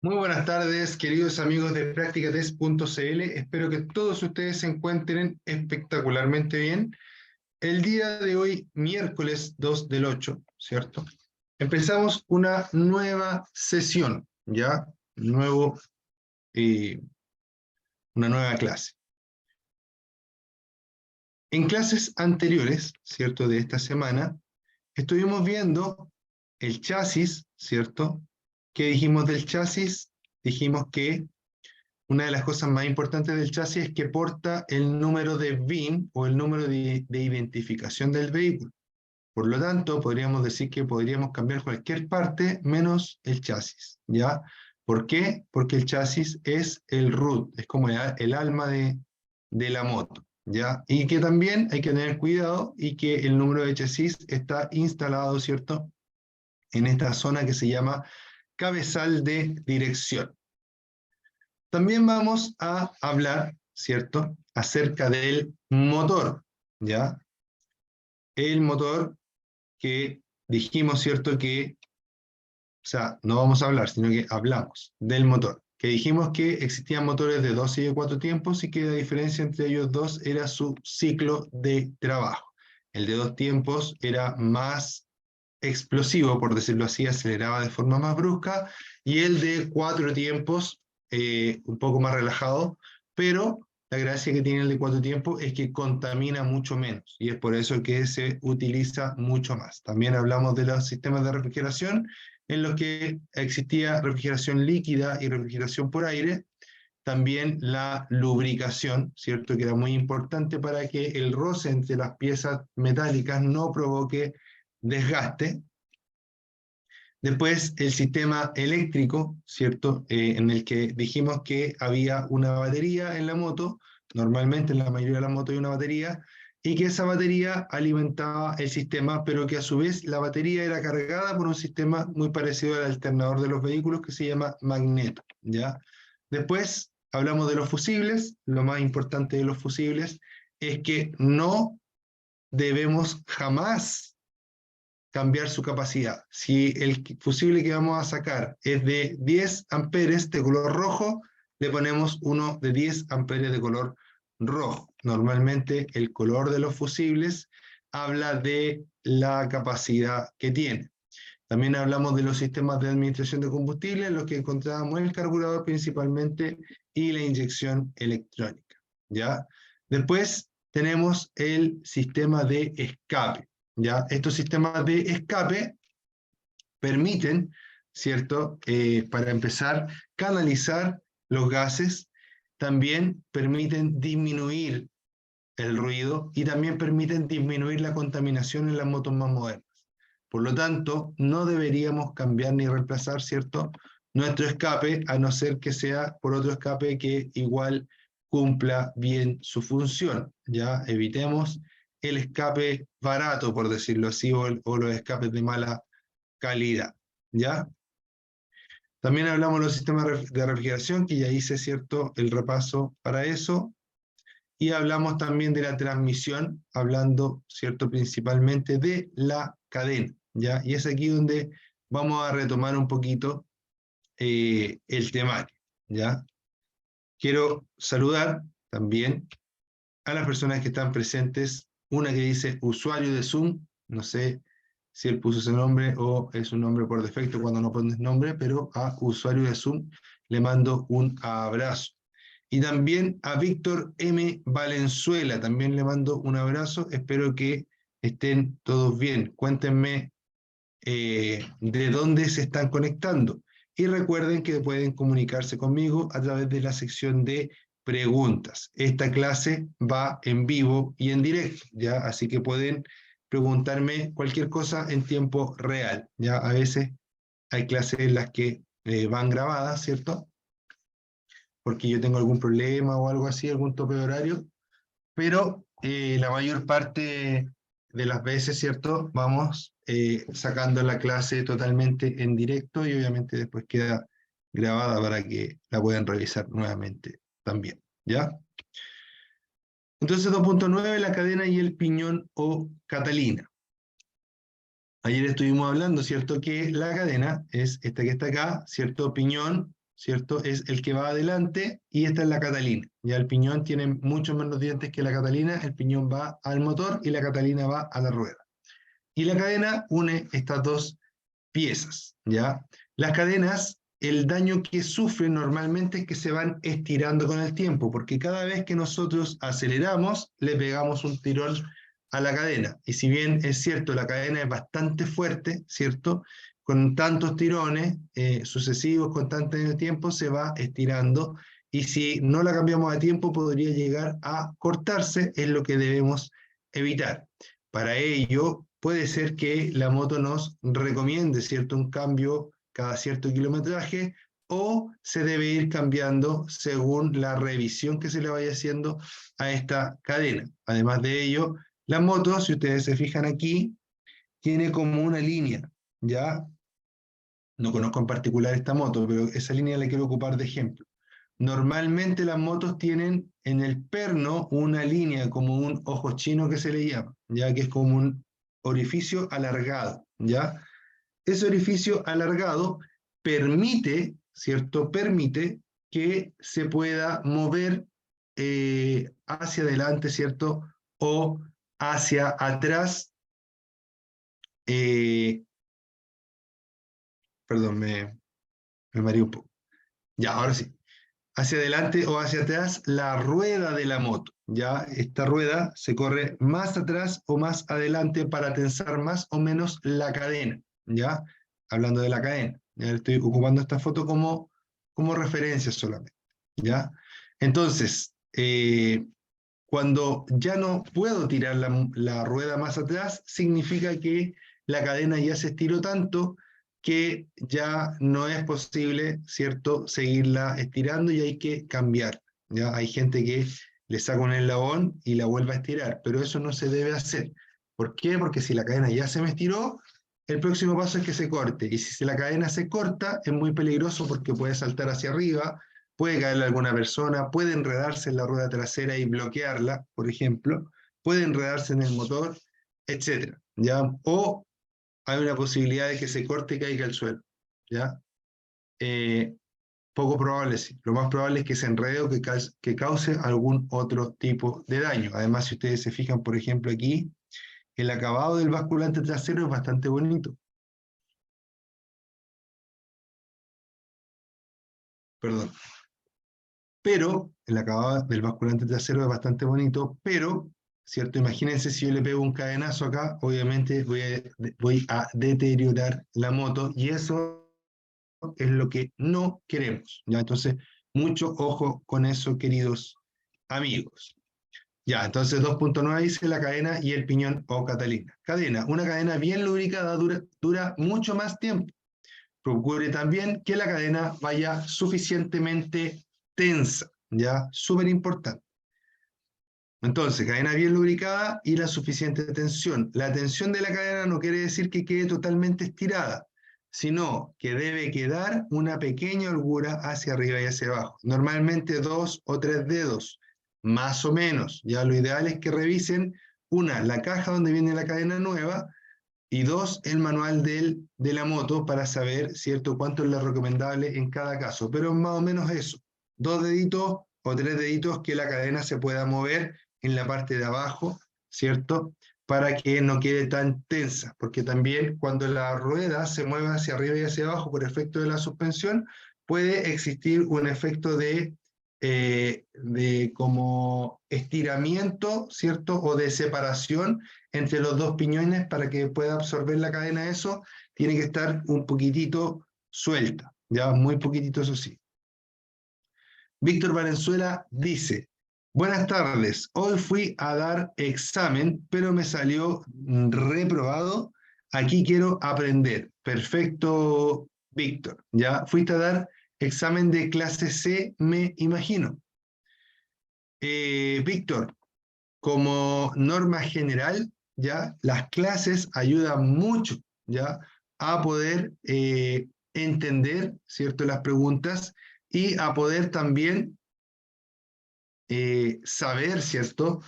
Muy buenas tardes, queridos amigos de Practicatest.cl. Espero que todos ustedes se encuentren espectacularmente bien. El día de hoy, miércoles 2 del 8, ¿cierto? Empezamos una nueva sesión, ¿ya? Nuevo, eh, una nueva clase. En clases anteriores, ¿cierto? De esta semana, estuvimos viendo el chasis, ¿cierto? ¿Qué dijimos del chasis? Dijimos que una de las cosas más importantes del chasis es que porta el número de VIN o el número de identificación del vehículo. Por lo tanto, podríamos decir que podríamos cambiar cualquier parte menos el chasis, ¿ya? ¿Por qué? Porque el chasis es el root, es como el alma de la moto, ¿ya? Y que también hay que tener cuidado y que el número de chasis está instalado, ¿cierto? En esta zona que se llama cabezal de dirección. También vamos a hablar, ¿cierto?, acerca del motor, ¿ya? El motor que dijimos, ¿cierto?, o sea, no vamos a hablar, sino que hablamos del motor, que dijimos que existían motores de 2 y de 4 tiempos y que la diferencia entre ellos dos era su ciclo de trabajo. El de 2 tiempos era más explosivo, por decirlo así, aceleraba de forma más brusca, y el de 4 tiempos, un poco más relajado, pero la gracia que tiene el de 4 tiempos es que contamina mucho menos, y es por eso que se utiliza mucho más. También hablamos de los sistemas de refrigeración, en los que existía refrigeración líquida y refrigeración por aire, también la lubricación, ¿cierto? Que era muy importante para que el roce entre las piezas metálicas no provoque desgaste. Después el sistema eléctrico, ¿cierto? En el que dijimos que había una batería en la moto, normalmente en la mayoría de las motos hay una batería, y que esa batería alimentaba el sistema, pero que a su vez la batería era cargada por un sistema muy parecido al alternador de los vehículos que se llama magneto, ¿ya? Después hablamos de los fusibles. Lo más importante de los fusibles es que no debemos jamás cambiar su capacidad. Si el fusible que vamos a sacar es de 10 amperes de color rojo, le ponemos uno de 10 amperes de color rojo. Normalmente el color de los fusibles habla de la capacidad que tiene. También hablamos de los sistemas de administración de combustible, en los que encontrábamos el carburador principalmente y la inyección electrónica, ¿ya? Después tenemos el sistema de escape, ¿ya? Estos sistemas de escape permiten, ¿cierto? Para empezar, canalizar los gases, también permiten disminuir el ruido y también permiten disminuir la contaminación en las motos más modernas. Por lo tanto, no deberíamos cambiar ni reemplazar, ¿cierto?, nuestro escape, a no ser que sea por otro escape que igual cumpla bien su función. Ya evitemos el escape barato, por decirlo así, o los escapes de mala calidad. ¿Ya? También hablamos de los sistemas de refrigeración, que ya hice, ¿cierto?, el repaso para eso. Y hablamos también de la transmisión, hablando, ¿cierto?, principalmente de la cadena, ¿ya? Y es aquí donde vamos a retomar un poquito el temario, ¿ya? Quiero saludar también a las personas que están presentes. Una que dice usuario de Zoom, no sé si él puso ese nombre o es un nombre por defecto cuando no pones nombre, pero a usuario de Zoom le mando un abrazo. Y también a Víctor M. Valenzuela, también le mando un abrazo. Espero que estén todos bien. Cuéntenme de dónde se están conectando. Y recuerden que pueden comunicarse conmigo a través de la sección de preguntas. Esta clase va en vivo y en directo, ¿ya? Así que pueden preguntarme cualquier cosa en tiempo real, ¿ya? A veces hay clases en las que van grabadas, ¿cierto? Porque yo tengo algún problema o algo así, algún tope de horario, pero la mayor parte de las veces, ¿cierto? Vamos sacando la clase totalmente en directo y obviamente después queda grabada para que la puedan revisar nuevamente también, ¿ya? Entonces 2.9, la cadena y el piñón o catalina. Ayer estuvimos hablando, ¿cierto? Que la cadena es esta que está acá, ¿cierto? Piñón ¿cierto? Es el que va adelante y esta es la catalina. Ya el piñón tiene muchos menos dientes que la catalina, el piñón va al motor y la catalina va a la rueda. Y la cadena une estas dos piezas, ¿ya? Las cadenas, el daño que sufren normalmente es que se van estirando con el tiempo, porque cada vez que nosotros aceleramos, le pegamos un tirón a la cadena. Y si bien es cierto, la cadena es bastante fuerte, ¿cierto? Con tantos tirones sucesivos, constantes en el tiempo, se va estirando. Y si no la cambiamos a tiempo, podría llegar a cortarse, es lo que debemos evitar. Para ello, puede ser que la moto nos recomiende, ¿cierto?, un cambio cada cierto kilometraje o se debe ir cambiando según la revisión que se le vaya haciendo a esta cadena. Además de ello, la moto, si ustedes se fijan aquí, tiene como una línea, ¿ya? No conozco en particular esta moto, pero esa línea la quiero ocupar de ejemplo. Normalmente las motos tienen en el perno una línea, como un ojo chino que se le llama, ya que es como un orificio alargado, ¿ya? Ese orificio alargado permite, ¿cierto? Permite que se pueda mover hacia adelante, ¿cierto? O hacia atrás. eh, Perdón, me mareé un poco. Ya, ahora sí. Hacia adelante o hacia atrás la rueda de la moto. Ya esta rueda se corre más atrás o más adelante para tensar más o menos la cadena. Ya, hablando de la cadena. Ya estoy ocupando esta foto como referencia solamente. Ya, entonces, cuando ya no puedo tirar la rueda más atrás, significa que la cadena ya se estiró tanto que ya no es posible, ¿cierto?, seguirla estirando y hay que cambiar. ¿Ya? Hay gente que le saca un eslabón y la vuelve a estirar, pero eso no se debe hacer. ¿Por qué? Porque si la cadena ya se me estiró, el próximo paso es que se corte. Y si la cadena se corta, es muy peligroso porque puede saltar hacia arriba, puede caerle a alguna persona, puede enredarse en la rueda trasera y bloquearla, por ejemplo, puede enredarse en el motor, etc. ¿Ya? O hay una posibilidad de que se corte y caiga al suelo. ¿Ya? Eh, Poco probable, sí. Lo más probable es que se enrede o que cause algún otro tipo de daño. Además, si ustedes se fijan, por ejemplo, aquí, el acabado del basculante trasero es bastante bonito. Perdón. Pero el acabado del basculante trasero es bastante bonito, pero, ¿cierto? Imagínense si yo le pego un cadenazo acá, obviamente voy a deteriorar la moto y eso es lo que no queremos, ¿ya? Entonces, mucho ojo con eso, queridos amigos. Ya, entonces 2.9 dice la cadena y el piñón o catalina. Cadena, una cadena bien lubricada dura mucho más tiempo. Procure también que la cadena vaya suficientemente tensa, ¿ya? Súper importante. Entonces, cadena bien lubricada y la suficiente tensión. La tensión de la cadena no quiere decir que quede totalmente estirada, sino que debe quedar una pequeña holgura hacia arriba y hacia abajo. Normalmente 2 o 3 dedos, más o menos. Ya lo ideal es que revisen, una, la caja donde viene la cadena nueva, y dos, el manual de la moto para saber, ¿cierto?, cuánto es lo recomendable en cada caso. Pero más o menos eso, 2 deditos o 3 deditos que la cadena se pueda mover en la parte de abajo, ¿cierto?, para que no quede tan tensa, porque también cuando la rueda se mueve hacia arriba y hacia abajo por efecto de la suspensión, puede existir un efecto de como estiramiento, ¿cierto?, o de separación entre los dos piñones para que pueda absorber la cadena. Eso tiene que estar un poquitito suelta, ya muy poquitito, eso sí. Víctor Valenzuela dice: buenas tardes, hoy fui a dar examen, pero me salió reprobado. Aquí quiero aprender. Perfecto, Víctor. Ya fuiste a dar examen de clase C, me imagino. Víctor, como norma general, ya las clases ayudan mucho, ya, a poder entender, ¿cierto?, las preguntas y a poder también saber, ¿cierto?,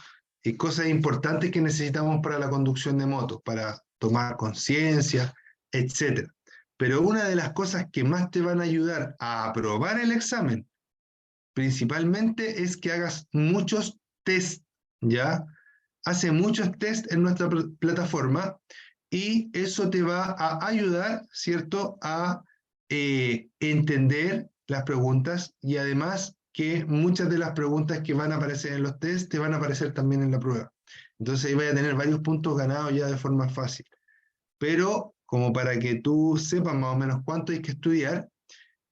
cosas importantes que necesitamos para la conducción de motos, para tomar conciencia, etc. Pero una de las cosas que más te van a ayudar a aprobar el examen, principalmente, es que hagas muchos test, ¿ya? Hace muchos test en nuestra plataforma y eso te va a ayudar, ¿cierto?, a entender las preguntas y además que muchas de las preguntas que van a aparecer en los test te van a aparecer también en la prueba. Entonces ahí vas a tener varios puntos ganados ya de forma fácil. Pero como para que tú sepas más o menos cuánto hay que estudiar,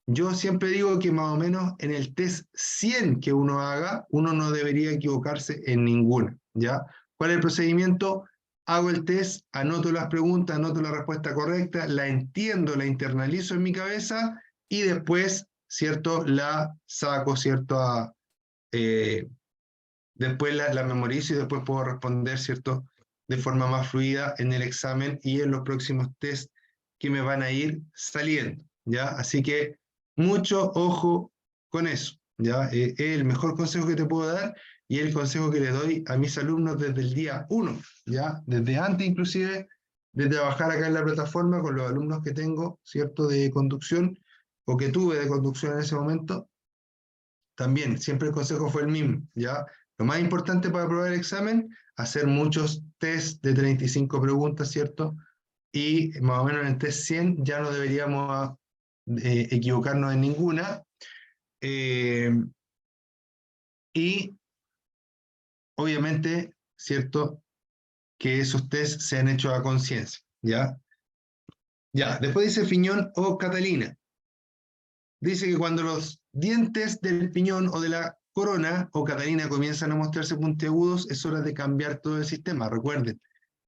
yo siempre digo que más o menos en el test 100 que uno haga, uno no debería equivocarse en ninguna, ¿ya? ¿Cuál es el procedimiento? Hago el test, anoto las preguntas, anoto la respuesta correcta, la entiendo, la internalizo en mi cabeza y después, ¿cierto?, la saco, ¿cierto?, después la memorizo y después puedo responder, ¿cierto?, de forma más fluida en el examen y en los próximos test que me van a ir saliendo, ¿ya? Así que mucho ojo con eso, ¿ya? Es el mejor consejo que te puedo dar y el consejo que le doy a mis alumnos desde el día 1, ¿ya? Desde antes inclusive de trabajar acá en la plataforma con los alumnos que tengo, ¿cierto?, de conducción o que tuve de conducción en ese momento, también siempre el consejo fue el mismo, ¿ya? Lo más importante para aprobar el examen, hacer muchos test de 35 preguntas, ¿cierto? Y más o menos en el test 100 ya no deberíamos equivocarnos en ninguna. Y obviamente, ¿cierto?, que esos test se han hecho a conciencia, ¿ya? Ya, después dice Piñón o Catalina. Dice que cuando los dientes del piñón o de la corona o Catalina comienzan a mostrarse puntiagudos, es hora de cambiar todo el sistema. Recuerden,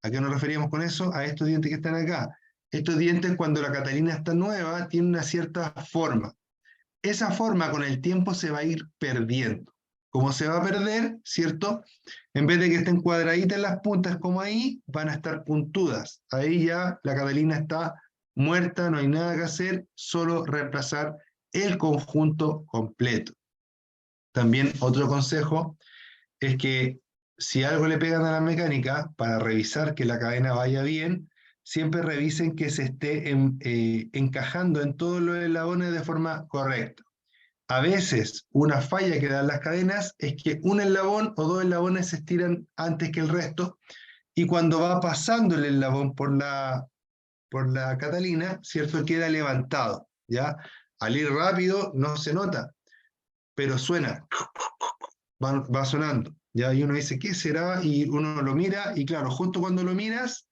¿a qué nos referíamos con eso? A estos dientes que están acá. Estos dientes, cuando la Catalina está nueva, tienen una cierta forma. Esa forma con el tiempo se va a ir perdiendo. Como se va a perder, ¿cierto? En vez de que estén cuadraditas las puntas como ahí, van a estar puntudas. Ahí ya la Catalina está muerta, no hay nada que hacer, solo reemplazar el conjunto completo. También otro consejo es que si algo le pegan a la mecánica, para revisar que la cadena vaya bien, siempre revisen que se esté encajando en todos los eslabones de forma correcta. A veces una falla que dan las cadenas es que un eslabón o dos eslabones se estiran antes que el resto y cuando va pasando el eslabón por la Catalina, ¿cierto?, queda levantado, ¿ya? Al ir rápido no se nota, pero suena, va sonando, ¿ya? Y uno dice, ¿qué será? Y uno lo mira, y claro, justo cuando lo miras,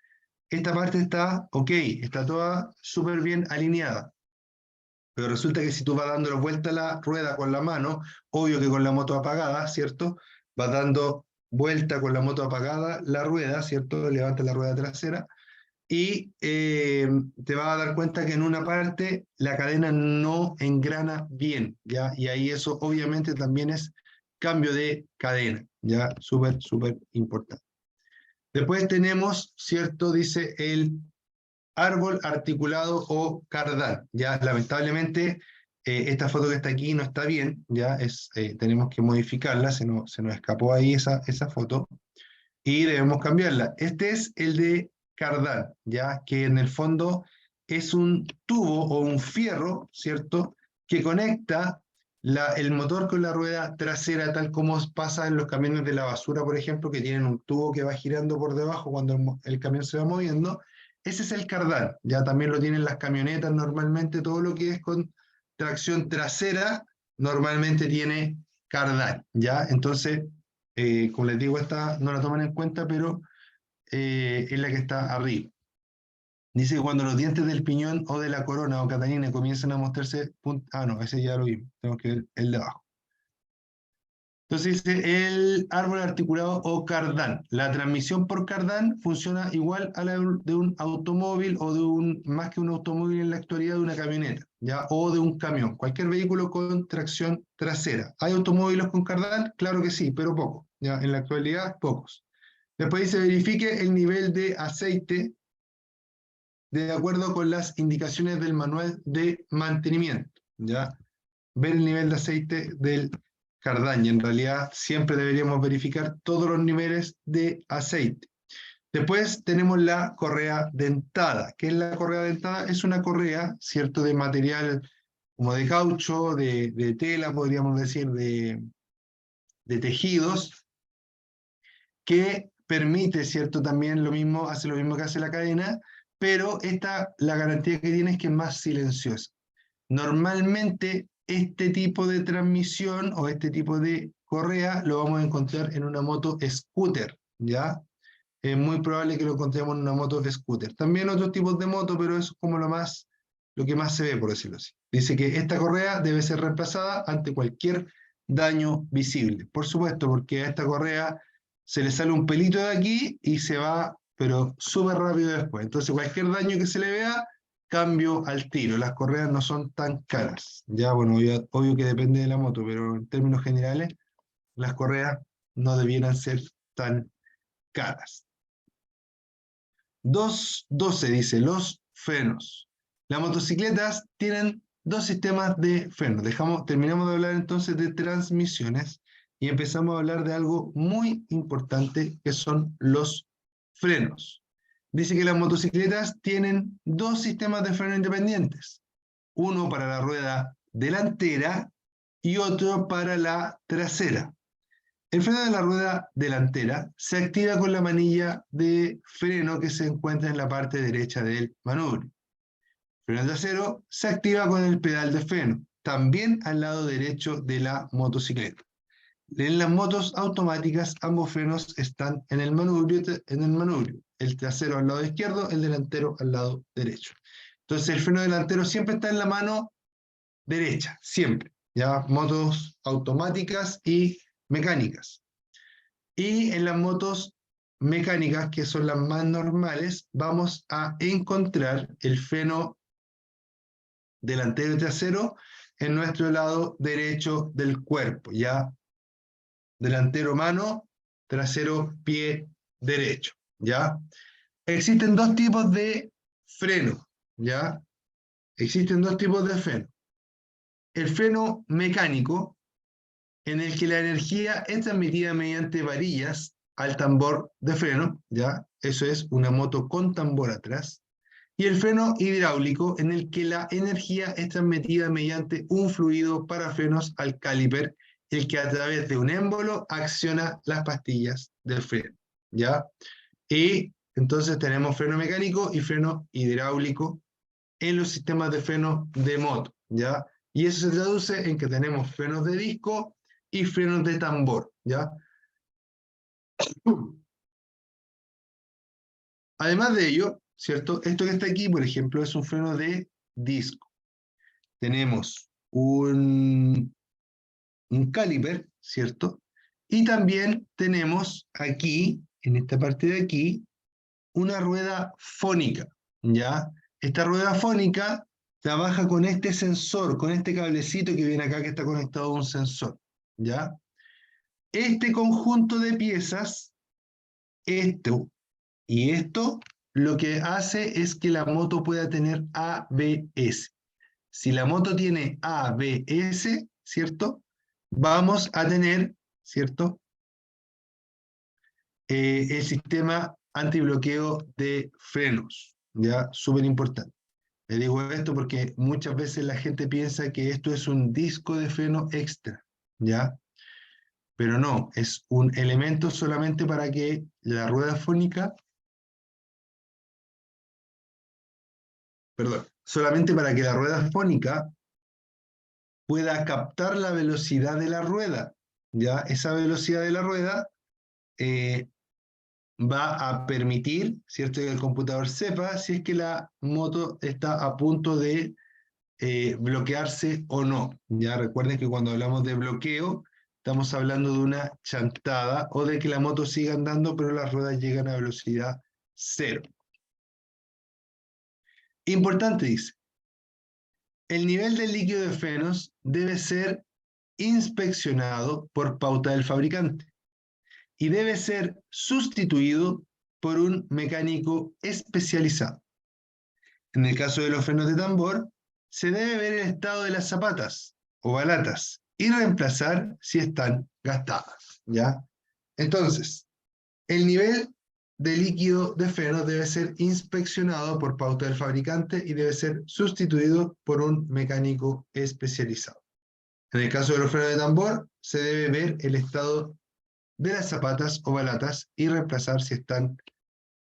esta parte está ok, está toda súper bien alineada. Pero resulta que si tú vas dando vuelta a la rueda con la mano, obvio que con la moto apagada, ¿cierto? Vas dando vuelta con la moto apagada la rueda, ¿cierto? Levanta la rueda trasera, y te vas a dar cuenta que en una parte la cadena no engrana bien, ¿ya? Y ahí eso obviamente también es cambio de cadena, ¿ya? Súper, súper importante. Después tenemos, ¿cierto?, dice el árbol articulado o cardán, ¿ya? Lamentablemente esta foto que está aquí no está bien, ¿ya? Tenemos que modificarla, se nos escapó ahí esa foto y debemos cambiarla. Este es el de cardán, ¿ya? Que en el fondo es un tubo o un fierro, ¿cierto?, que conecta el motor con la rueda trasera, tal como pasa en los camiones de la basura, por ejemplo, que tienen un tubo que va girando por debajo cuando el camión se va moviendo. Ese es el cardán, ya también lo tienen las camionetas normalmente, todo lo que es con tracción trasera normalmente tiene cardán, ¿ya? Entonces, como les digo, esta no la toman en cuenta, pero es la que está arriba. Dice que cuando los dientes del piñón o de la corona o Catalina comienzan a mostrarse... no, ese ya lo vimos, tenemos que ver el de abajo. Entonces dice el árbol articulado o cardán. La transmisión por cardán funciona igual a la de un automóvil o más que un automóvil en la actualidad, de una camioneta, ¿ya? O de un camión, cualquier vehículo con tracción trasera. ¿Hay automóviles con cardán? Claro que sí, pero pocos, ¿ya? En la actualidad, pocos. Después dice verifique el nivel de aceite de acuerdo con las indicaciones del manual de mantenimiento, ¿ya? Ver el nivel de aceite del cardán, y en realidad siempre deberíamos verificar todos los niveles de aceite. Después tenemos la correa dentada. ¿Qué es la correa dentada? Es una correa, ¿cierto?, de material como de caucho, de tela, podríamos decir, de tejidos, que permite, ¿cierto?, también lo mismo, hace lo mismo que hace la cadena, pero esta, la garantía que tiene es que es más silenciosa. Normalmente este tipo de transmisión o este tipo de correa lo vamos a encontrar en una moto scooter, ¿ya? Es muy probable que lo encontremos en una moto scooter. También otros tipos de moto, pero eso es como lo que más se ve, por decirlo así. Dice que esta correa debe ser reemplazada ante cualquier daño visible. Por supuesto, porque a esta correa se le sale un pelito de aquí y se va, pero súper rápido después. Entonces, cualquier daño que se le vea, cambio al tiro. Las correas no son tan caras. Ya, bueno, obvio que depende de la moto, pero en términos generales, las correas no debieran ser tan caras. 2.12 dice, los frenos. Las motocicletas tienen dos sistemas de frenos. Terminamos de hablar entonces de transmisiones y empezamos a hablar de algo muy importante que son los frenos. Dice que las motocicletas tienen dos sistemas de freno independientes. Uno para la rueda delantera y otro para la trasera. El freno de la rueda delantera se activa con la manilla de freno que se encuentra en la parte derecha del manubrio. El freno trasero se activa con el pedal de freno, también al lado derecho de la motocicleta. En las motos automáticas ambos frenos están en el manubrio, el trasero al lado izquierdo, el delantero al lado derecho. Entonces el freno delantero siempre está en la mano derecha, siempre. Ya, motos automáticas y mecánicas. Y en las motos mecánicas, que son las más normales, vamos a encontrar el freno delantero y trasero en nuestro lado derecho del cuerpo, ¿ya? Delantero mano, trasero pie derecho, ¿ya? Existen dos tipos de freno, ¿ya? Existen dos tipos de freno. El freno mecánico, en el que la energía es transmitida mediante varillas al tambor de freno, ¿ya? Eso es una moto con tambor atrás. Y el freno hidráulico, en el que la energía es transmitida mediante un fluido para frenos al caliper, el que a través de un émbolo acciona las pastillas del freno, ¿ya? Y entonces tenemos freno mecánico y freno hidráulico en los sistemas de freno de moto, ¿ya? Y eso se traduce en que tenemos frenos de disco y frenos de tambor, ¿ya? Además de ello, ¿cierto? Esto que está aquí, por ejemplo, es un freno de disco. Tenemos un caliper, ¿cierto? Y también tenemos aquí, en esta parte de aquí, una rueda fónica, ¿ya? Esta rueda fónica trabaja con este sensor, con este cablecito que viene acá que está conectado a un sensor, ¿ya? Este conjunto de piezas, esto y esto, lo que hace es que la moto pueda tener ABS. Si la moto tiene ABS, ¿cierto? Vamos a tener, ¿cierto? El sistema antibloqueo de frenos, ¿ya? Súper importante. Le digo esto porque muchas veces la gente piensa que esto es un disco de freno extra, ¿ya? Pero no, es un elemento solamente para que la rueda fónica, perdón, solamente para que la rueda fónica pueda captar la velocidad de la rueda, ¿ya? Esa velocidad de la rueda eh, va a permitir, ¿cierto?, que el computador sepa si es que la moto está a punto de bloquearse o no. Ya recuerden que cuando hablamos de bloqueo, estamos hablando de una chantada o de que la moto siga andando, pero las ruedas llegan a velocidad cero. Importante dice, el nivel del líquido de frenos debe ser inspeccionado por pauta del fabricante y debe ser sustituido por un mecánico especializado. En el caso de los frenos de tambor, se debe ver el estado de las zapatas o balatas y reemplazar si están gastadas, ¿ya? Entonces, el nivel de líquido de freno debe ser inspeccionado por pauta del fabricante y debe ser sustituido por un mecánico especializado. En el caso de los frenos de tambor, se debe ver el estado de las zapatas o balatas y reemplazar si están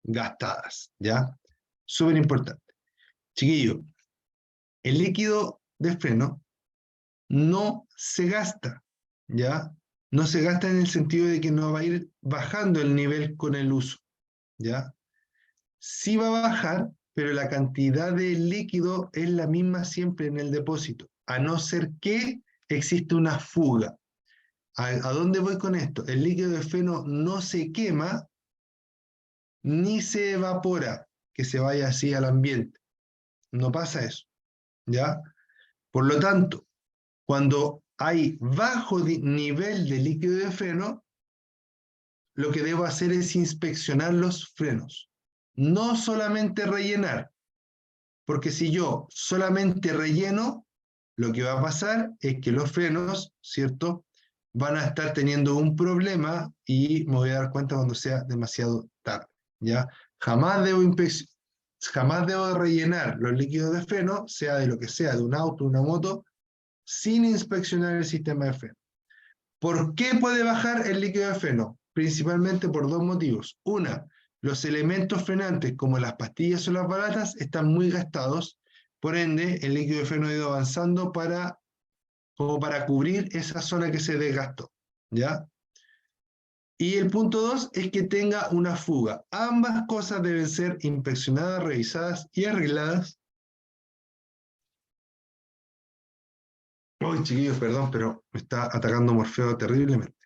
gastadas, ¿ya? Súper importante. Chiquillo, el líquido de freno no se gasta, ¿ya? No se gasta en el sentido de que no va a ir bajando el nivel con el uso, ¿ya? Sí va a bajar, pero la cantidad de líquido es la misma siempre en el depósito, a no ser que existe una fuga. ¿A dónde voy con esto? El líquido de freno no se quema ni se evapora, que se vaya así al ambiente. No pasa eso, ¿ya? Por lo tanto, cuando hay bajo nivel de líquido de freno, lo que debo hacer es inspeccionar los frenos. No solamente rellenar, porque si yo solamente relleno, lo que va a pasar es que los frenos, ¿cierto?, van a estar teniendo un problema y me voy a dar cuenta cuando sea demasiado tarde, ¿ya? Jamás debo rellenar los líquidos de freno, sea de lo que sea, de un auto, una moto, sin inspeccionar el sistema de freno. ¿Por qué puede bajar el líquido de freno? Principalmente por dos motivos. Una, los elementos frenantes como las pastillas o las balatas están muy gastados, por ende el líquido de freno ha ido avanzando como para cubrir esa zona que se desgastó, ¿ya? Y el punto dos es que tenga una fuga. Ambas cosas deben ser inspeccionadas, revisadas y arregladas. Uy, chiquillos, perdón, pero me está atacando Morfeo terriblemente.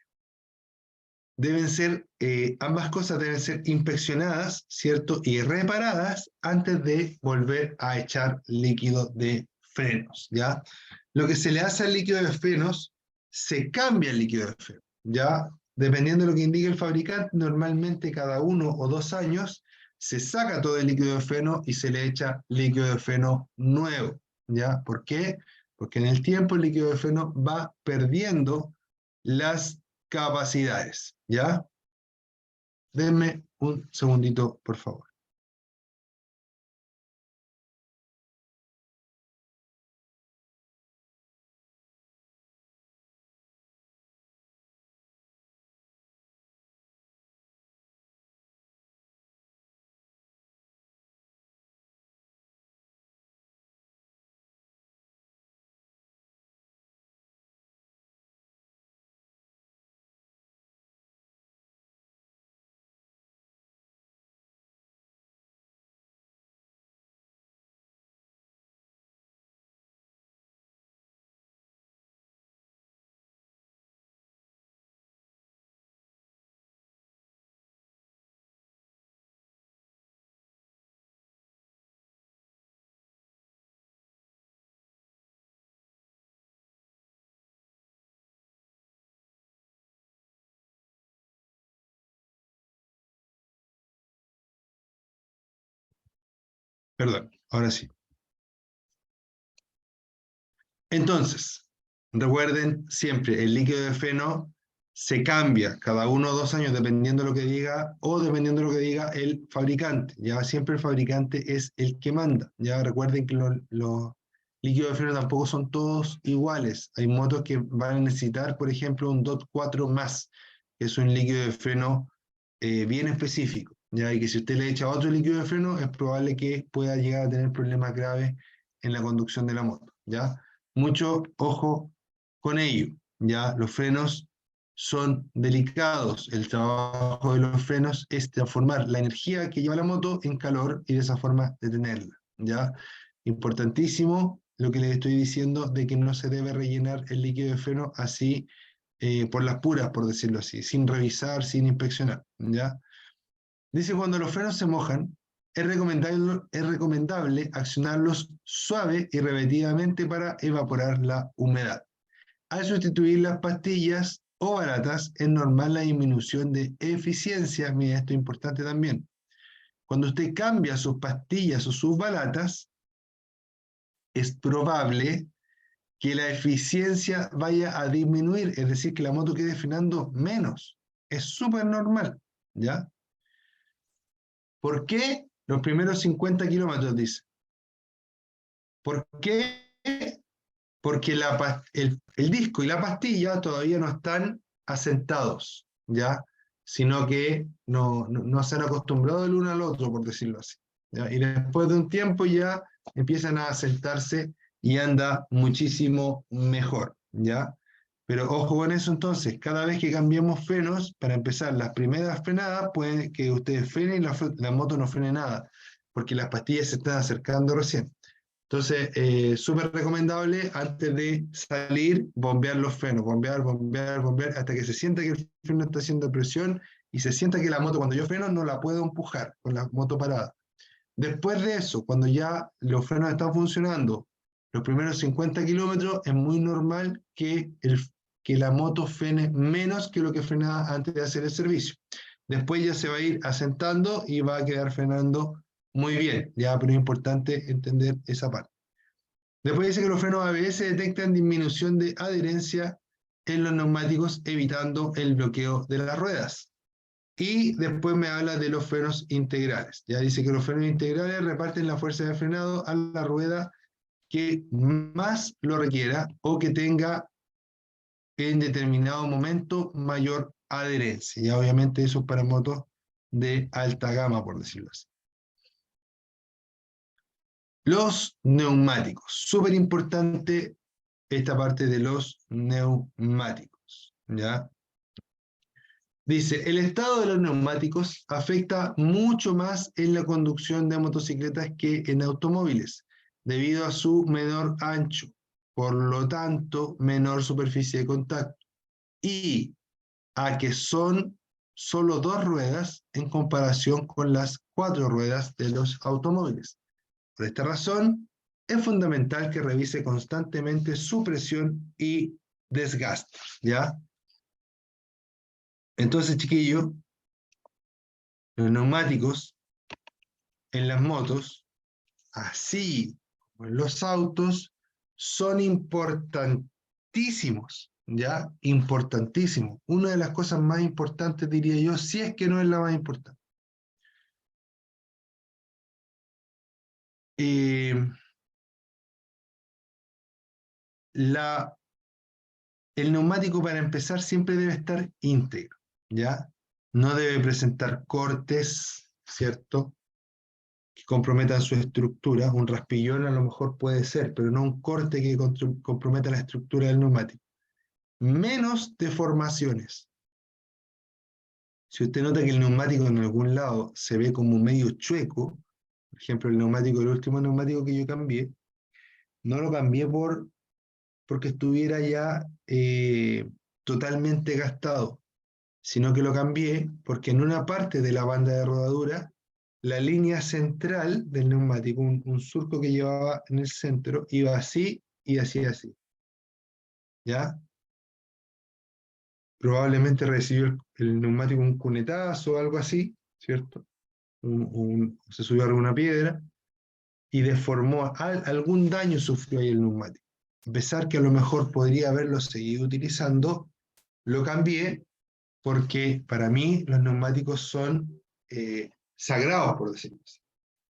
Ambas cosas deben ser inspeccionadas, ¿cierto? Y reparadas antes de volver a echar líquido de frenos, ¿ya? Lo que se le hace al líquido de frenos, se cambia el líquido de frenos, ¿ya? Dependiendo de lo que indique el fabricante, normalmente cada 1 o 2 años se saca todo el líquido de freno y se le echa líquido de freno nuevo, ¿ya? ¿Por qué? Porque en el tiempo el líquido de freno va perdiendo las capacidades, ¿ya? Denme un segundito, por favor. Perdón, ahora sí. Entonces, recuerden siempre, el líquido de freno se cambia cada 1 o 2 años dependiendo de lo que diga o dependiendo de lo que diga el fabricante. Ya siempre el fabricante es el que manda. Ya recuerden que los líquidos de freno tampoco son todos iguales. Hay motos que van a necesitar, por ejemplo, un DOT 4 más, que es un líquido de freno bien específico. Ya, y que si usted le echa otro líquido de freno, es probable que pueda llegar a tener problemas graves en la conducción de la moto. ¿Ya? Mucho ojo con ello, ¿ya? Los frenos son delicados. El trabajo de los frenos es transformar la energía que lleva la moto en calor y de esa forma detenerla, ¿ya? Importantísimo lo que les estoy diciendo de que no se debe rellenar el líquido de freno así por las puras, por decirlo así, sin revisar, sin inspeccionar, ¿ya? Dice, cuando los frenos se mojan, es recomendable accionarlos suave y repetidamente para evaporar la humedad. Al sustituir las pastillas o baratas, es normal la disminución de eficiencia. Mira, esto es importante también. Cuando usted cambia sus pastillas o sus baratas, es probable que la eficiencia vaya a disminuir, es decir, que la moto quede frenando menos. Es súper normal, ¿ya? ¿Por qué los primeros 50 kilómetros, dice? ¿Por qué? Porque el disco y la pastilla todavía no están asentados, ¿ya? Sino que no se han acostumbrado el uno al otro, por decirlo así, ¿ya? Y después de un tiempo ya empiezan a asentarse y anda muchísimo mejor, ¿ya? Pero ojo con eso entonces, cada vez que cambiemos frenos, para empezar, las primeras frenadas, puede que ustedes frenen y la moto no frene nada, porque las pastillas se están acercando recién. Entonces, súper recomendable antes de salir, bombear los frenos, bombear, hasta que se sienta que el freno está haciendo presión y se sienta que la moto, cuando yo freno, no la puedo empujar con la moto parada. Después de eso, cuando ya los frenos están funcionando, los primeros 50 kilómetros, es muy normal que la moto frene menos que lo que frenaba antes de hacer el servicio. Después ya se va a ir asentando y va a quedar frenando muy bien, ya, pero es importante entender esa parte. Después dice que los frenos ABS detectan disminución de adherencia en los neumáticos, evitando el bloqueo de las ruedas. Y después me habla de los frenos integrales. Ya dice que los frenos integrales reparten la fuerza de frenado a la rueda que más lo requiera o que tenga en determinado momento mayor adherencia. Ya obviamente eso es para motos de alta gama, por decirlo así. Los neumáticos. Súper importante esta parte de los neumáticos, ¿ya? Dice, el estado de los neumáticos afecta mucho más en la conducción de motocicletas que en automóviles, debido a su menor ancho, por lo tanto, menor superficie de contacto, y a que son solo 2 ruedas en comparación con las 4 ruedas de los automóviles. Por esta razón, es fundamental que revise constantemente su presión y desgaste, ¿ya? Entonces, chiquillos, los neumáticos en las motos, así como en los autos, son importantísimos, ¿ya? Importantísimos. Una de las cosas más importantes, diría yo, si es que no es la más importante. El neumático, para empezar, siempre debe estar íntegro, ¿ya? No debe presentar cortes, ¿cierto?, que comprometan su estructura. Un raspillón a lo mejor puede ser, pero no un corte que comprometa la estructura del neumático. Menos deformaciones. Si usted nota que el neumático en algún lado se ve como medio chueco, por ejemplo, el último neumático que yo cambié, no lo cambié porque estuviera ya totalmente gastado, sino que lo cambié porque en una parte de la banda de rodadura, la línea central del neumático, un surco que llevaba en el centro, iba así y así, así. ¿Ya? Probablemente recibió el neumático un cunetazo o algo así, ¿cierto? Se subió a alguna piedra y deformó, algún daño sufrió ahí el neumático. A pesar que a lo mejor podría haberlo seguido utilizando, lo cambié porque para mí los neumáticos son sagrados, por decirlo así,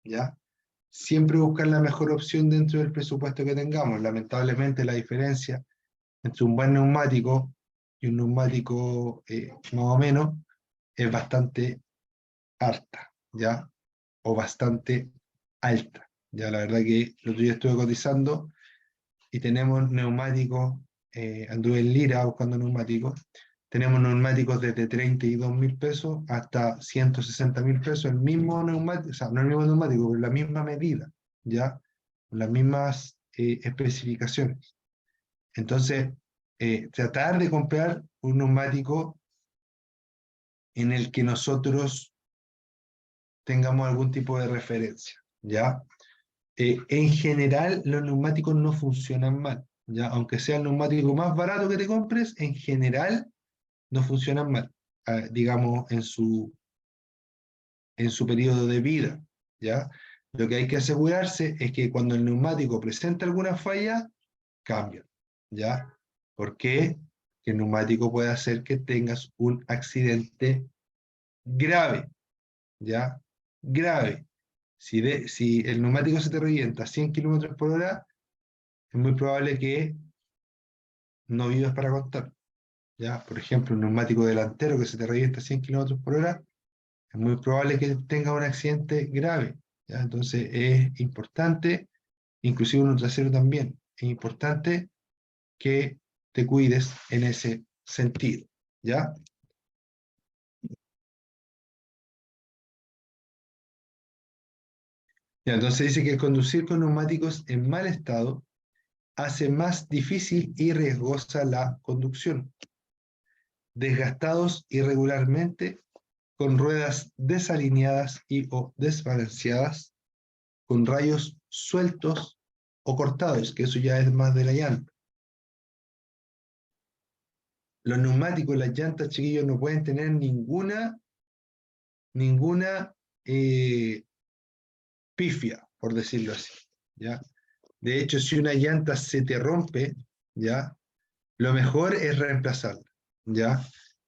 ¿ya? Siempre buscar la mejor opción dentro del presupuesto que tengamos. Lamentablemente la diferencia entre un buen neumático y un neumático más o menos es bastante harta, ¿ya? O bastante alta. Ya la verdad que el otro día estuve cotizando y tenemos neumáticos, anduve en Lira buscando neumáticos, tenemos neumáticos desde 32.000 pesos hasta 160.000 pesos, el mismo neumático, o sea, no el mismo neumático, pero la misma medida, ¿ya? Las mismas especificaciones. Entonces, tratar de comprar un neumático en el que nosotros tengamos algún tipo de referencia, ¿ya? En general, los neumáticos no funcionan mal, ¿ya? Aunque sea el neumático más barato que te compres, en general no funcionan mal, digamos, en su periodo de vida, ¿ya? Lo que hay que asegurarse es que cuando el neumático presenta alguna falla, cambia, ¿ya? ¿Por qué? Que el neumático puede hacer que tengas un accidente grave, ¿ya? grave. Si el neumático se te revienta a 100 km/h, es muy probable que no vivas para contar. ¿Ya? Por ejemplo, un neumático delantero que se te revienta a 100 km/h, es muy probable que tenga un accidente grave. ¿Ya? Entonces es importante, inclusive un trasero también, es importante que te cuides en ese sentido. ¿Ya? Ya, entonces dice que conducir con neumáticos en mal estado hace más difícil y riesgosa la conducción. Desgastados irregularmente, con ruedas desalineadas y o desbalanceadas, con rayos sueltos o cortados, que eso ya es más de la llanta. Los neumáticos, las llantas, chiquillos, no pueden tener ninguna pifia, por decirlo así, ¿ya? De hecho, si una llanta se te rompe, ¿ya? Lo mejor es reemplazarla, ¿ya?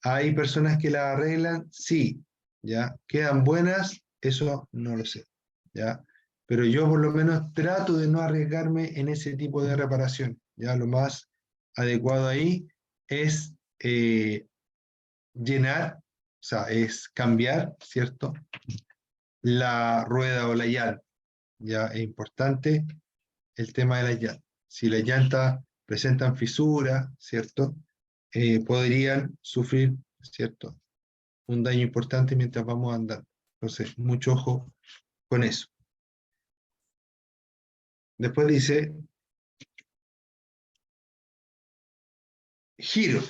Hay personas que la arreglan, sí, ¿ya? ¿Quedan buenas? Eso no lo sé, ¿ya? Pero yo por lo menos trato de no arriesgarme en ese tipo de reparación, ¿ya? Lo más adecuado ahí es llenar, o sea, es cambiar, ¿cierto? La rueda o la llanta, ¿ya? Es importante el tema de las llantas. Si las llantas presentan fisuras, ¿cierto? Podrían sufrir, ¿cierto? Un daño importante mientras vamos andando. Entonces, mucho ojo con eso. Después dice, giro.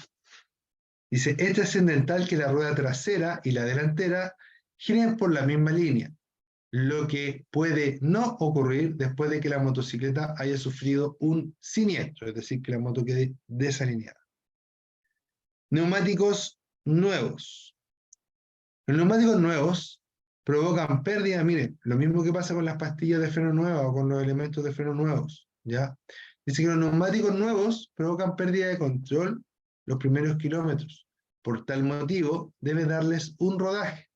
Dice, es trascendental que la rueda trasera y la delantera giren por la misma línea, lo que puede no ocurrir después de que la motocicleta haya sufrido un siniestro, es decir, que la moto quede desalineada. Neumáticos nuevos. Los neumáticos nuevos provocan pérdida, miren, lo mismo que pasa con las pastillas de freno nuevas o con los elementos de freno nuevos, ¿ya? Dice que los neumáticos nuevos provocan pérdida de control los primeros kilómetros. Por tal motivo, debe darles un rodaje.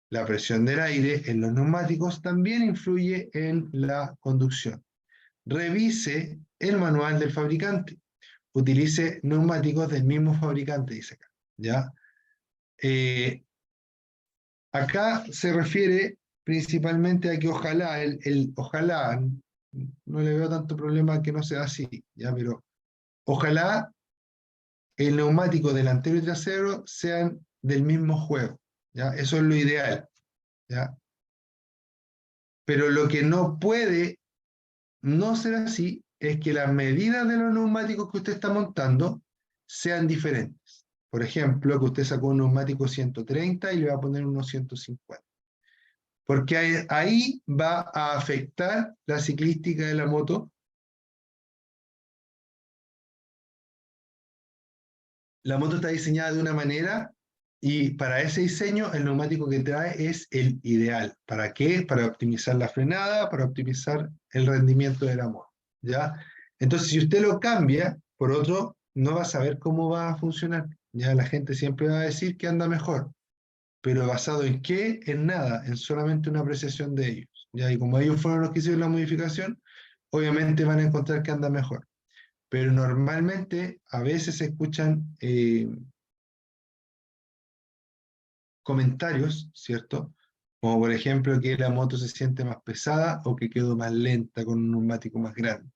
La presión del aire en los neumáticos también influye en la conducción. Revise el manual del fabricante. Utilice neumáticos del mismo fabricante, dice acá, ¿ya? Acá se refiere principalmente a que ojalá, ojalá, no le veo tanto problema que no sea así, ¿ya? Pero ojalá el neumático delantero y trasero sean del mismo juego, ¿ya? Eso es lo ideal, ¿ya? Pero lo que no puede no ser así es que las medidas de los neumáticos que usted está montando sean diferentes. Por ejemplo, que usted sacó un neumático 130 y le va a poner unos 150. Porque ahí va a afectar la ciclística de la moto. La moto está diseñada de una manera y para ese diseño el neumático que trae es el ideal. ¿Para qué? Para optimizar la frenada, para optimizar el rendimiento de la moto, ¿ya? Entonces, si usted lo cambia por otro, no va a saber cómo va a funcionar. Ya la gente siempre va a decir que anda mejor, pero ¿basado en qué? En nada, en solamente una apreciación de ellos. ¿Ya? Y como ellos fueron los que hicieron la modificación, obviamente van a encontrar que anda mejor. Pero normalmente a veces se escuchan comentarios, ¿cierto? Como por ejemplo que la moto se siente más pesada o que quedó más lenta con un neumático más grande.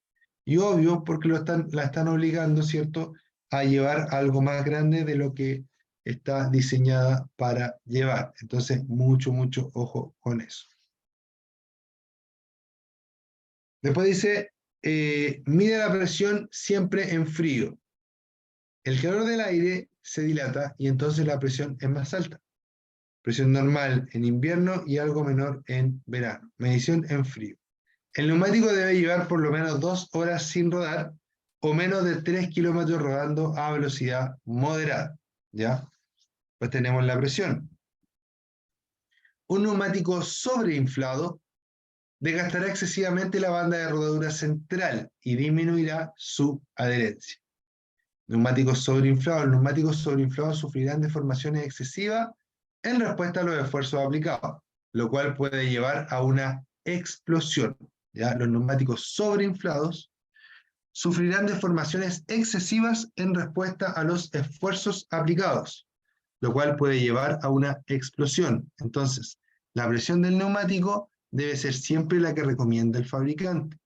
Y obvio, porque la están obligando, ¿cierto?, a llevar algo más grande de lo que está diseñada para llevar. Entonces, mucho ojo con eso. Después dice, mide la presión siempre en frío. El calor del aire se dilata y entonces la presión es más alta. Presión normal en invierno y algo menor en verano. Medición en frío. El neumático debe llevar por lo menos 2 horas sin rodar o menos de 3 kilómetros rodando a velocidad moderada. ¿Ya? Pues tenemos la presión. Un neumático sobreinflado desgastará excesivamente la banda de rodadura central y disminuirá su adherencia. Neumáticos sobreinflados. Los neumáticos sobreinflados sufrirán deformaciones excesivas en respuesta a los esfuerzos aplicados. lo cual puede llevar a una explosión. ¿Ya? Los neumáticos sobreinflados sufrirán deformaciones excesivas en respuesta a los esfuerzos aplicados, lo cual puede llevar a una explosión. Entonces, la presión del neumático debe ser siempre la que recomienda el fabricante.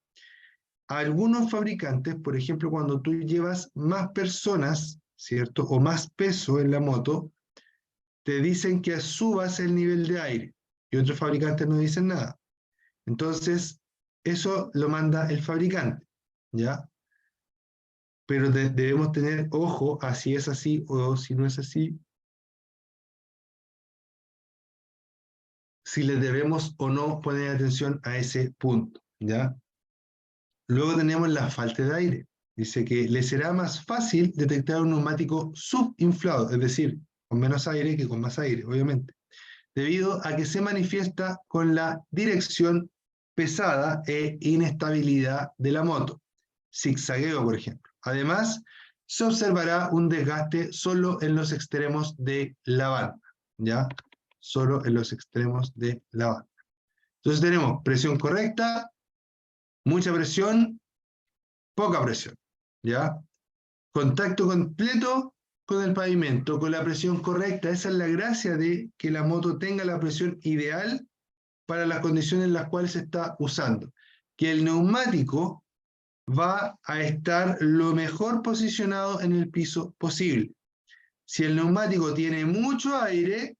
Algunos fabricantes, por ejemplo, cuando tú llevas más personas, ¿cierto? O más peso en la moto, te dicen que subas el nivel de aire y otros fabricantes no dicen nada. Entonces, eso lo manda el fabricante, ¿ya? Pero debemos tener ojo a si es así o si no es así, si le debemos o no poner atención a ese punto, ¿ya? Luego tenemos la falta de aire. Dice que le será más fácil detectar un neumático subinflado, es decir, con menos aire que con más aire, obviamente, debido a que se manifiesta con la dirección pesada e inestabilidad de la moto, zigzagueo, por ejemplo. Además, se observará un desgaste solo en los extremos de la banda, ¿ya? Solo en los extremos de la banda. Entonces tenemos presión correcta, mucha presión, poca presión, ¿ya? Contacto completo con el pavimento, con la presión correcta. Esa es la gracia de que la moto tenga la presión ideal para las condiciones en las cuales se está usando. Que el neumático va a estar lo mejor posicionado en el piso posible. Si el neumático tiene mucho aire,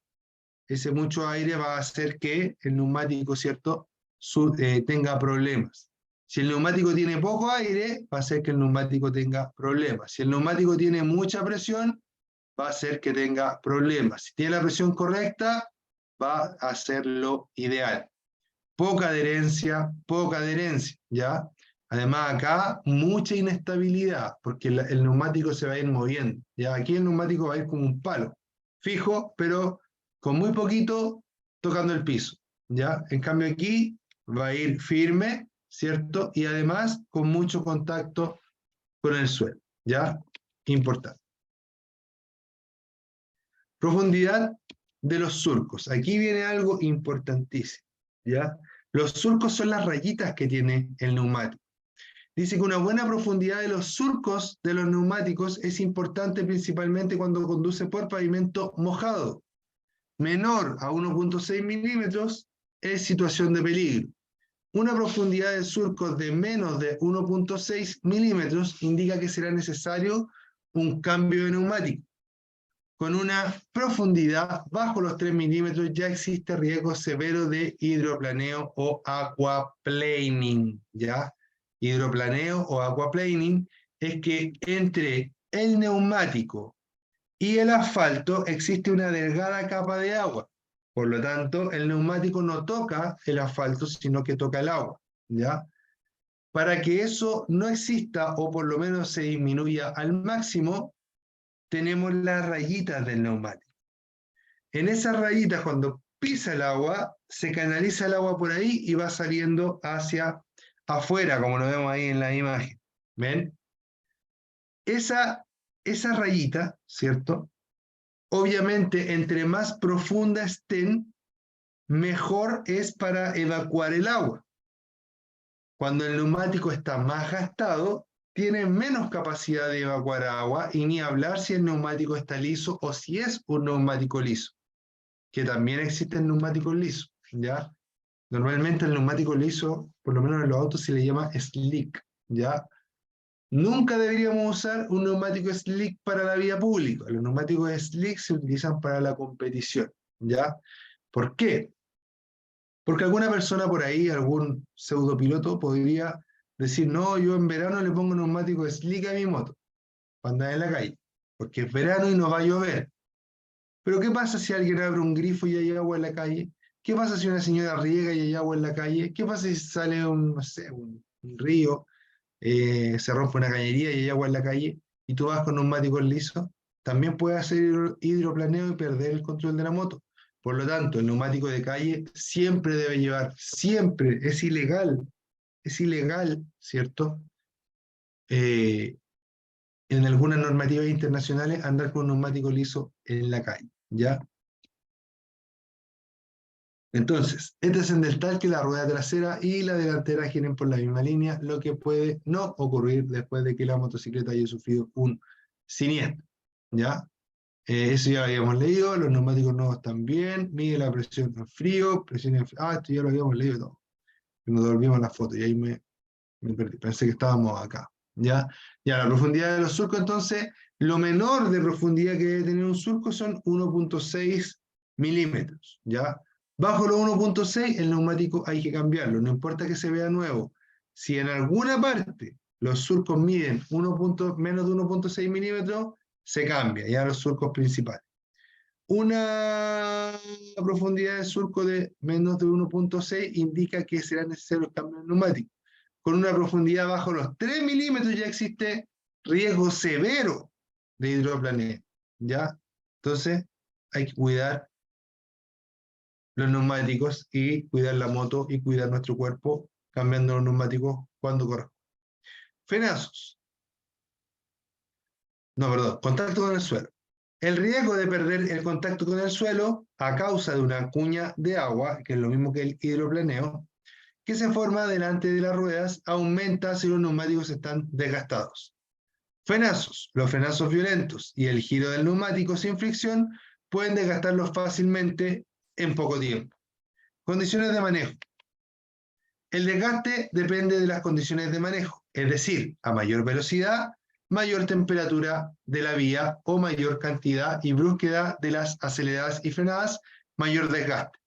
ese mucho aire va a hacer que el neumático, ¿cierto?, tenga problemas. Si el neumático tiene poco aire, va a hacer que el neumático tenga problemas. Si el neumático tiene mucha presión, va a hacer que tenga problemas. Si tiene la presión correcta, va a ser lo ideal. Poca adherencia, ¿ya? Además acá, mucha inestabilidad, porque el neumático se va a ir moviendo, ¿ya? Aquí el neumático va a ir como un palo, fijo, pero con muy poquito tocando el piso, ¿ya? En cambio aquí va a ir firme, ¿cierto? Y además con mucho contacto con el suelo, ¿ya? Importante. Profundidad de los surcos. Aquí viene algo importantísimo, ¿ya? Los surcos son las rayitas que tiene el neumático. Dice que una buena profundidad de los surcos de los neumáticos es importante principalmente cuando conduce por pavimento mojado. Menor a 1.6 milímetros es situación de peligro. Una profundidad de surcos de menos de 1.6 milímetros indica que será necesario un cambio de neumático. Con una profundidad bajo los 3 milímetros ya existe riesgo severo de hidroplaneo o aquaplaning, ¿ya? Hidroplaneo o aquaplaning es que entre el neumático y el asfalto existe una delgada capa de agua. Por lo tanto, el neumático no toca el asfalto, sino que toca el agua, ¿ya? Para que eso no exista o por lo menos se disminuya al máximo, tenemos las rayitas del neumático. En esas rayitas, cuando pisa el agua, se canaliza el agua por ahí y va saliendo hacia afuera, como lo vemos ahí en la imagen. ¿Ven? Esa rayita, ¿cierto? Obviamente, entre más profunda estén, mejor es para evacuar el agua. Cuando el neumático está más gastado, tiene menos capacidad de evacuar agua y ni hablar si el neumático está liso o si es un neumático liso, que también existen neumáticos lisos, ¿ya? Normalmente el neumático liso, por lo menos en los autos, se le llama slick, ¿ya? Nunca deberíamos usar un neumático slick para la vía pública. Los neumáticos slick se utilizan para la competición, ¿ya? ¿Por qué? Porque alguna persona por ahí, algún pseudopiloto, podría decir, no, yo en verano le pongo neumático slick a mi moto, para andar en la calle, porque es verano y no va a llover. Pero ¿qué pasa si alguien abre un grifo y hay agua en la calle? ¿Qué pasa si una señora riega y hay agua en la calle? ¿Qué pasa si sale un, no sé, un río, se rompe una cañería y hay agua en la calle y tú vas con neumáticos lisos? También puedes hacer hidroplaneo y perder el control de la moto. Por lo tanto, el neumático de calle siempre debe llevar, siempre, es ilegal, ¿cierto? En algunas normativas internacionales andar con un neumático liso en la calle, ¿ya? Entonces, este es en tal que la rueda trasera y la delantera giren por la misma línea, lo que puede no ocurrir después de que la motocicleta haya sufrido un siniestro, ¿ya? Eso ya lo habíamos leído, los neumáticos nuevos también, mide la presión en frío, presión en frío, esto ya lo habíamos leído todo. Nos devolvimos la foto y ahí me perdí, pensé que estábamos acá, ¿ya? Ya, la profundidad de los surcos, entonces, lo menor de profundidad que debe tener un surco son 1.6 milímetros, ¿ya? Bajo los 1.6, el neumático hay que cambiarlo, no importa que se vea nuevo. Si en alguna parte los surcos miden menos de 1.6 milímetros, se cambia, ya los surcos principales. Una profundidad de surco de menos de 1.6 indica que será necesario el cambio de neumático. Con una profundidad bajo los 3 milímetros ya existe riesgo severo de hidroplaneo, ¿ya? Entonces, hay que cuidar los neumáticos y cuidar la moto y cuidar nuestro cuerpo cambiando los neumáticos cuando corresponde. Frenazos. No, perdón, contacto con el suelo. El riesgo de perder el contacto con el suelo a causa de una cuña de agua, que es lo mismo que el hidroplaneo, que se forma delante de las ruedas, aumenta si los neumáticos están desgastados. Frenazos. Los frenazos violentos y el giro del neumático sin fricción pueden desgastarlos fácilmente en poco tiempo. Condiciones de manejo. El desgaste depende de las condiciones de manejo, es decir, a mayor velocidad, mayor temperatura de la vía o mayor cantidad y brusquedad de las aceleradas y frenadas, mayor desgaste.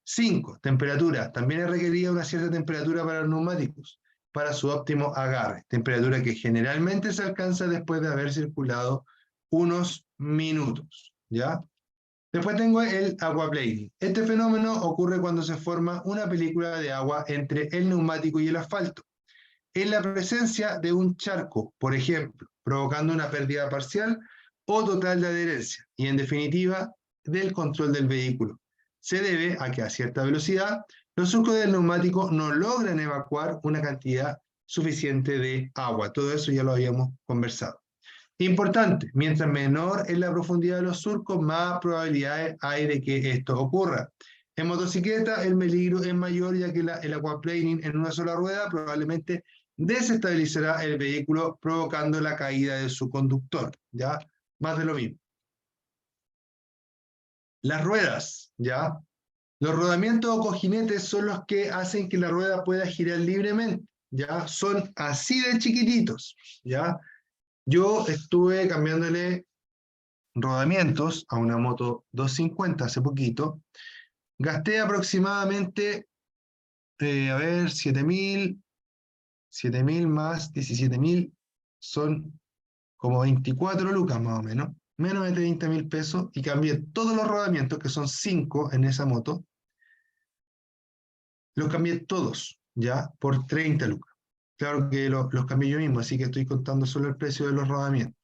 5. Temperatura. También es requerida una cierta temperatura para los neumáticos, para su óptimo agarre, temperatura que generalmente se alcanza después de haber circulado unos minutos, ¿ya? Después tengo el aquaplaning. Este fenómeno ocurre cuando se forma una película de agua entre el neumático y el asfalto, en la presencia de un charco, por ejemplo, provocando una pérdida parcial o total de adherencia, y en definitiva, del control del vehículo. Se debe a que a cierta velocidad, los surcos del neumático no logran evacuar una cantidad suficiente de agua. Todo eso ya lo habíamos conversado. Importante, mientras menor es la profundidad de los surcos, más probabilidades hay de que esto ocurra. En motocicleta el peligro es mayor ya que el aquaplaning en una sola rueda probablemente desestabilizará el vehículo provocando la caída de su conductor, ¿ya? Más de lo mismo. Las ruedas, ¿ya? Los rodamientos o cojinetes son los que hacen que la rueda pueda girar libremente, ¿ya? Son así de chiquititos, ¿ya? Yo estuve cambiándole rodamientos a una moto 250 hace poquito, gasté aproximadamente, 7.000 más 17.000, son como 24 lucas más o menos, menos de 30.000 pesos, y cambié todos los rodamientos, que son 5 en esa moto, los cambié todos, ya, por 30 lucas. Claro que los cambié yo mismo, así que estoy contando solo el precio de los rodamientos.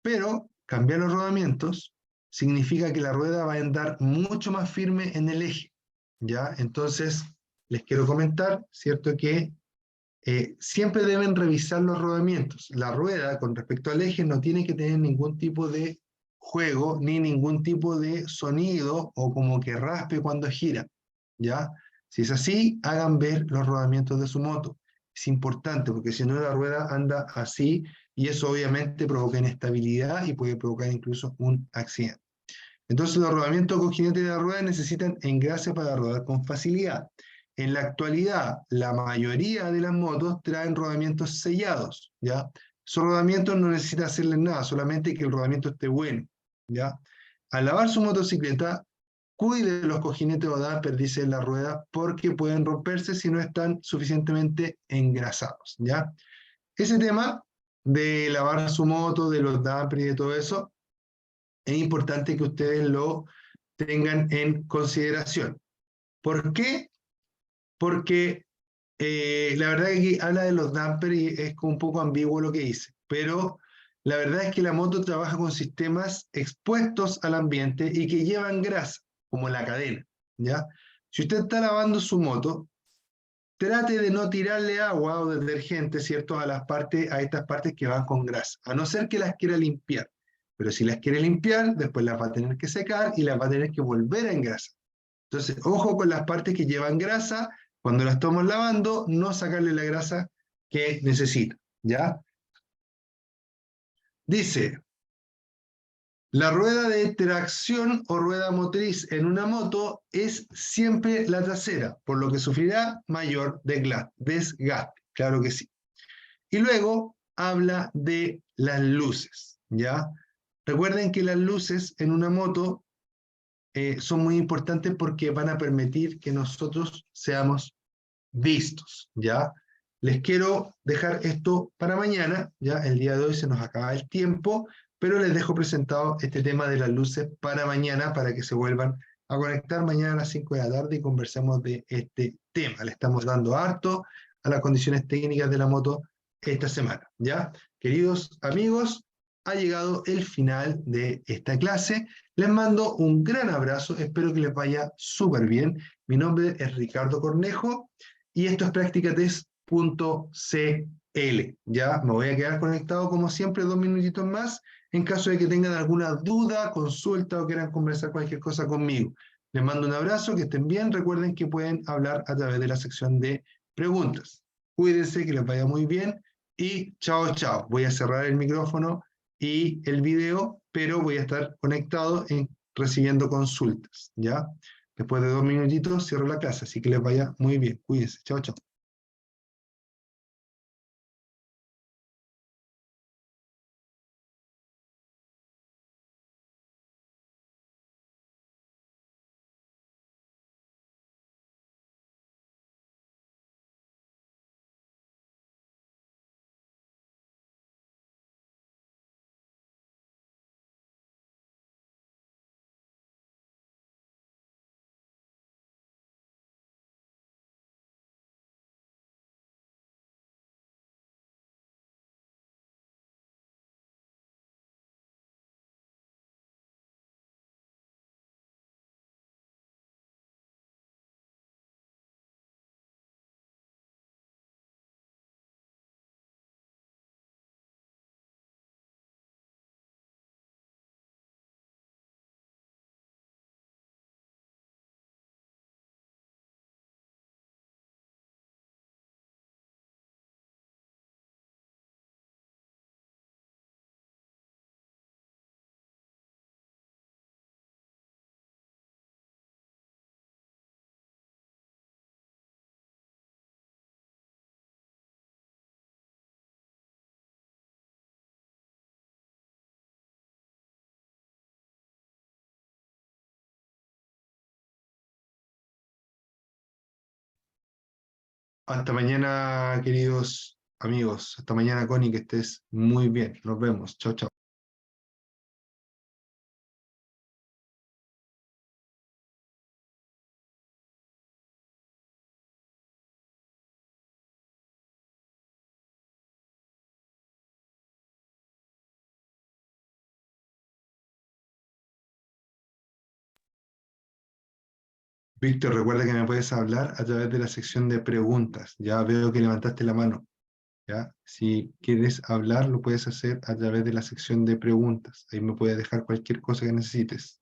Pero cambiar los rodamientos significa que la rueda va a andar mucho más firme en el eje, ¿ya? Entonces, les quiero comentar, ¿cierto? Que siempre deben revisar los rodamientos. La rueda, con respecto al eje, no tiene que tener ningún tipo de juego, ni ningún tipo de sonido, o como que raspe cuando gira, ¿ya? Si es así, hagan ver los rodamientos de su moto. Es importante, porque si no la rueda anda así, y eso obviamente provoca inestabilidad y puede provocar incluso un accidente. Entonces los rodamientos con jinete de la rueda necesitan engrase para rodar con facilidad. En la actualidad, la mayoría de las motos traen rodamientos sellados, ¿ya? Esos rodamientos no necesitan hacerles nada, solamente que el rodamiento esté bueno, ¿ya? Al lavar su motocicleta, cuide los cojinetes o dampers, dice la rueda, porque pueden romperse si no están suficientemente engrasados, ¿ya? Ese tema de lavar su moto, de los dampers y de todo eso, es importante que ustedes lo tengan en consideración. ¿Por qué? Porque la verdad que aquí habla de los dampers y es como un poco ambiguo lo que dice, pero la verdad es que la moto trabaja con sistemas expuestos al ambiente y que llevan grasa, como la cadena, ¿ya? Si usted está lavando su moto, trate de no tirarle agua o detergente, ¿cierto? A estas partes que van con grasa, a no ser que las quiera limpiar. Pero si las quiere limpiar, después las va a tener que secar y las va a tener que volver a engrasar. Entonces, ojo con las partes que llevan grasa, cuando la estamos lavando, no sacarle la grasa que necesita, ¿ya? Dice, la rueda de tracción o rueda motriz en una moto es siempre la trasera, por lo que sufrirá mayor desgaste, claro que sí. Y luego habla de las luces, ¿ya? Recuerden que las luces en una moto son muy importantes porque van a permitir que nosotros seamos vistos, ¿ya? Les quiero dejar esto para mañana, ya el día de hoy se nos acaba el tiempo, pero les dejo presentado este tema de las luces para mañana, para que se vuelvan a conectar mañana a las 5 de la tarde y conversemos de este tema. Le estamos dando harto a las condiciones técnicas de la moto esta semana, ¿ya? Queridos amigos, ha llegado el final de esta clase. Les mando un gran abrazo, espero que les vaya súper bien. Mi nombre es Ricardo Cornejo y esto es practicatest.cl. Ya me voy a quedar conectado como siempre 2 minutitos más en caso de que tengan alguna duda, consulta o quieran conversar cualquier cosa conmigo. Les mando un abrazo, que estén bien. Recuerden que pueden hablar a través de la sección de preguntas. Cuídense, que les vaya muy bien y chao, chao. Voy a cerrar el micrófono y el video, pero voy a estar conectado recibiendo consultas, ¿ya? Después de 2 minutitos cierro la clase, así que les vaya muy bien. Cuídense. Chao, chao. Hasta mañana, queridos amigos. Hasta mañana, Connie, que estés muy bien. Nos vemos. Chao, chao. Víctor, recuerda que me puedes hablar a través de la sección de preguntas. Ya veo que levantaste la mano. ¿Ya? Si quieres hablar, lo puedes hacer a través de la sección de preguntas. Ahí me puedes dejar cualquier cosa que necesites.